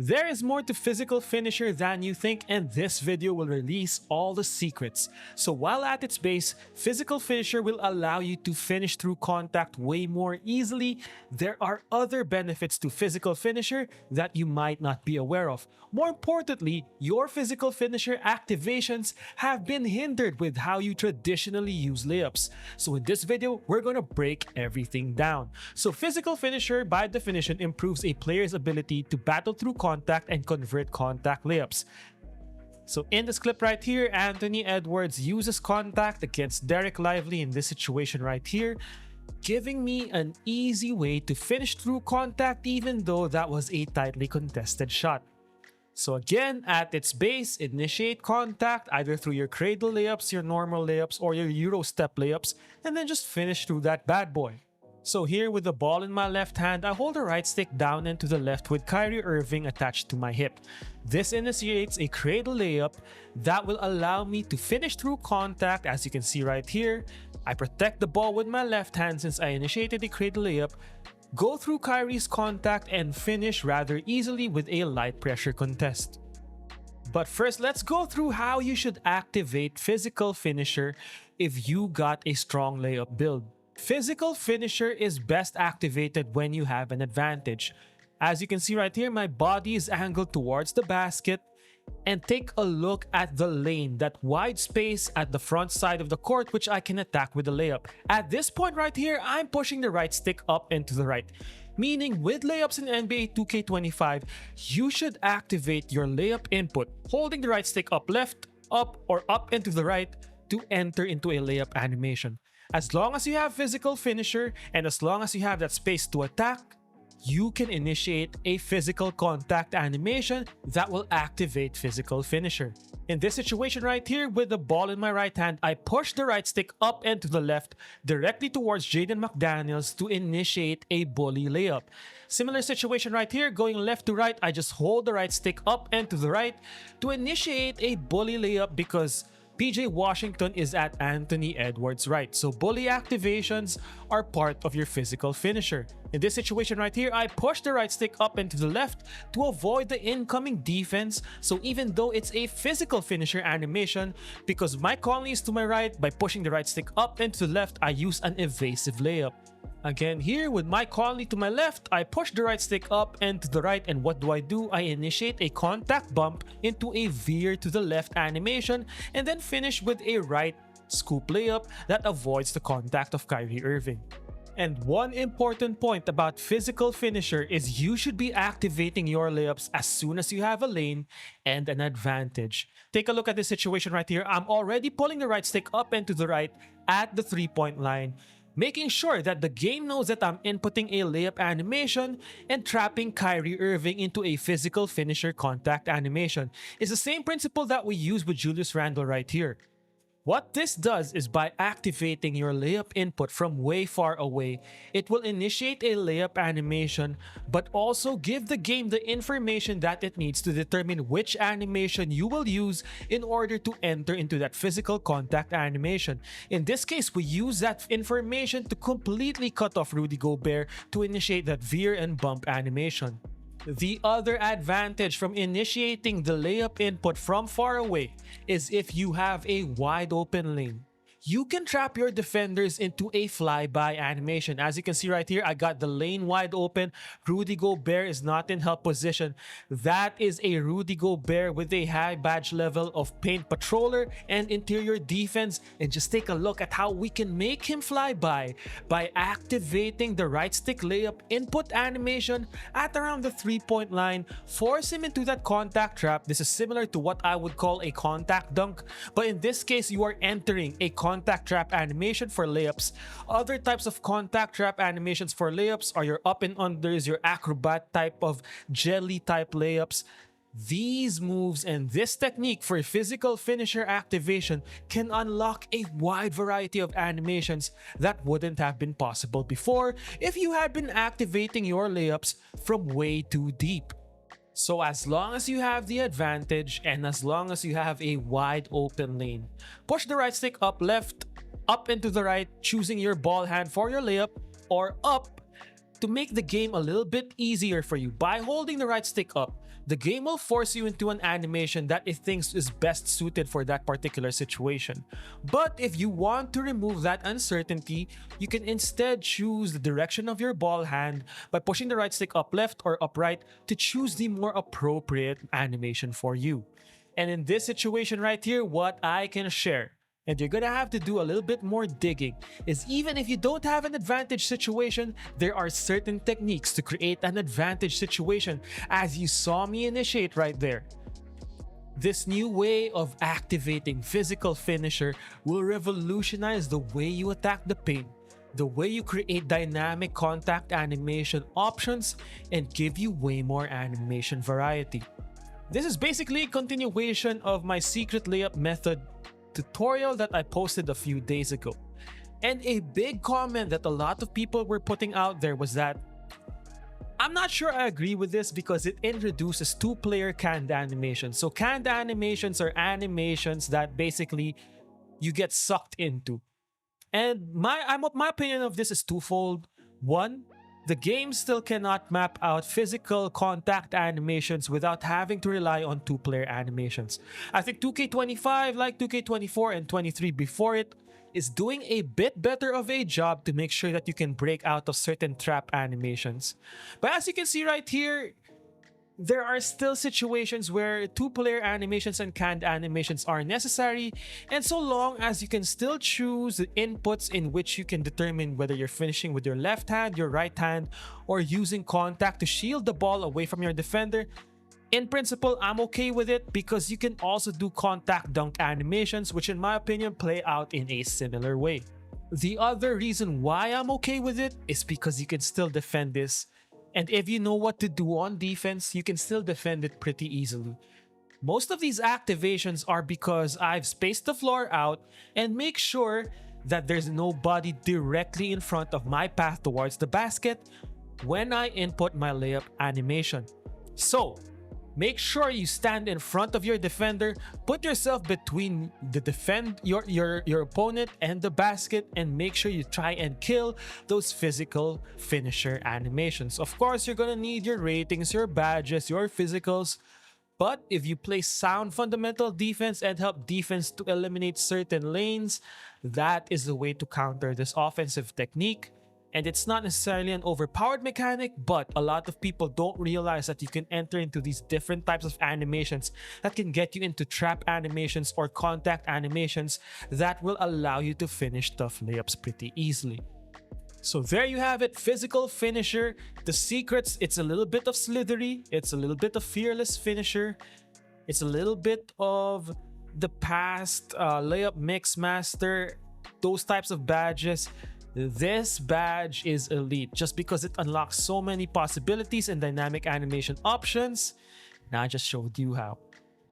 There is more to physical finisher than you think, and this video will release all the secrets. So while at its base, physical finisher will allow you to finish through contact way more easily. There are other benefits to physical finisher that you might not be aware of. More importantly, your physical finisher activations have been hindered with how you traditionally use layups. So in this video, we're gonna break everything down. So physical finisher by definition improves a player's ability to battle through contact and convert contact layups. So in this clip right here, Anthony Edwards uses contact against Derek Lively in this situation right here, giving me an easy way to finish through contact even though that was a tightly contested shot. So again, at its base, initiate contact either through your cradle layups, your normal layups, or your Euro step layups, and then just finish through that bad boy. So here with the ball in my left hand, I hold the right stick down and to the left with Kyrie Irving attached to my hip. This initiates a cradle layup that will allow me to finish through contact. As you can see right here, I protect the ball with my left hand since I initiated a cradle layup, go through Kyrie's contact and finish rather easily with a light pressure contest. But first, let's go through how you should activate physical finisher if you got a strong layup build. Physical finisher is best activated when you have an advantage. As you can see right here, my body is angled towards the basket, and take a look at the lane, that wide space at the front side of the court which I can attack with the layup. At this point right here, I'm pushing the right stick up and to the right. Meaning with layups in NBA 2K25, you should activate your layup input, holding the right stick up left, up, or up and to the right to enter into a layup animation. As long as you have physical finisher and as long as you have that space to attack, you can initiate a physical contact animation that will activate physical finisher. In this situation right here, with the ball in my right hand, I push the right stick up and to the left directly towards Jaden McDaniels to initiate a bully layup. Similar situation right here, going left to right, I just hold the right stick up and to the right to initiate a bully layup because PJ Washington is at Anthony Edwards' right, so bully activations are part of your physical finisher. In this situation right here, I push the right stick up and to the left to avoid the incoming defense, so even though it's a physical finisher animation, because Mike Conley is to my right, by pushing the right stick up and to the left, I use an evasive layup. Again here with Mike Conley to my left, I push the right stick up and to the right, and what do? I initiate a contact bump into a veer to the left animation and then finish with a right scoop layup that avoids the contact of Kyrie Irving. And one important point about physical finisher is you should be activating your layups as soon as you have a lane and an advantage. Take a look at this situation right here. I'm already pulling the right stick up and to the right at the 3-point line, making sure that the game knows that I'm inputting a layup animation and trapping Kyrie Irving into a physical finisher contact animation. It's the same principle that we use with Julius Randle right here. What this does is by activating your layup input from way far away, it will initiate a layup animation but also give the game the information that it needs to determine which animation you will use in order to enter into that physical contact animation. In this case, we use that information to completely cut off Rudy Gobert to initiate that veer and bump animation. The other advantage from initiating the layup input from far away is if you have a wide open lane. You can trap your defenders into a flyby animation. As you can see right here, I got the lane wide open. Rudy Gobert is not in help position. That is a Rudy Gobert with a high badge level of paint patroller and interior defense. And just take a look at how we can make him fly by activating the right stick layup input animation at around the 3-point line. Force him into that contact trap. This is similar to what I would call a contact dunk, but in this case, you are entering a contact trap animation for layups. Other types of contact trap animations for layups are your up and unders, your acrobat type of jelly type layups. These moves and this technique for physical finisher activation can unlock a wide variety of animations that wouldn't have been possible before if you had been activating your layups from way too deep. So as long as you have the advantage and as long as you have a wide open lane, push the right stick up left, up and to the right, choosing your ball hand for your layup, or up To make the game a little bit easier for you, by holding the right stick up, the game will force you into an animation that it thinks is best suited for that particular situation. But if you want to remove that uncertainty, you can instead choose the direction of your ball hand by pushing the right stick up left or up right to choose the more appropriate animation for you. And in this situation right here, what I can share, and you're gonna have to do a little bit more digging, is even if you don't have an advantage situation, there are certain techniques to create an advantage situation, as you saw me initiate right there. This new way of activating physical finisher will revolutionize the way you attack the paint, the way you create dynamic contact animation options, and give you way more animation variety. This is basically a continuation of my secret layup method tutorial that I posted a few days ago. And a big comment that a lot of people were putting out there was that I'm not sure I agree with this because it introduces two-player canned animations. So canned animations are animations that basically you get sucked into. And my opinion of this is twofold. One, the game still cannot map out physical contact animations without having to rely on two-player animations. I think 2K25, like 2K24 and 23 before it, is doing a bit better of a job to make sure that you can break out of certain trap animations. But as you can see right here, there are still situations where two-player animations and canned animations are necessary, and so long as you can still choose the inputs in which you can determine whether you're finishing with your left hand, your right hand, or using contact to shield the ball away from your defender, in principle, I'm okay with it because you can also do contact dunk animations, which in my opinion play out in a similar way. The other reason why I'm okay with it is because you can still defend this. And if you know what to do on defense, you can still defend it pretty easily. Most of these activations are because I've spaced the floor out and make sure that there's nobody directly in front of my path towards the basket when I input my layup animation. So, make sure you stand in front of your defender, put yourself between your opponent and the basket, and make sure you try and kill those physical finisher animations. Of course, you're gonna need your ratings, your badges, your physicals, but if you play sound fundamental defense and help defense to eliminate certain lanes, that is the way to counter this offensive technique. And it's not necessarily an overpowered mechanic, but a lot of people don't realize that you can enter into these different types of animations that can get you into trap animations or contact animations that will allow you to finish tough layups pretty easily. So there you have it, physical finisher. The secrets, it's a little bit of slithery, it's a little bit of fearless finisher, it's a little bit of the past layup mix master, those types of badges. This badge is elite just because it unlocks so many possibilities and dynamic animation options, and I just showed you how.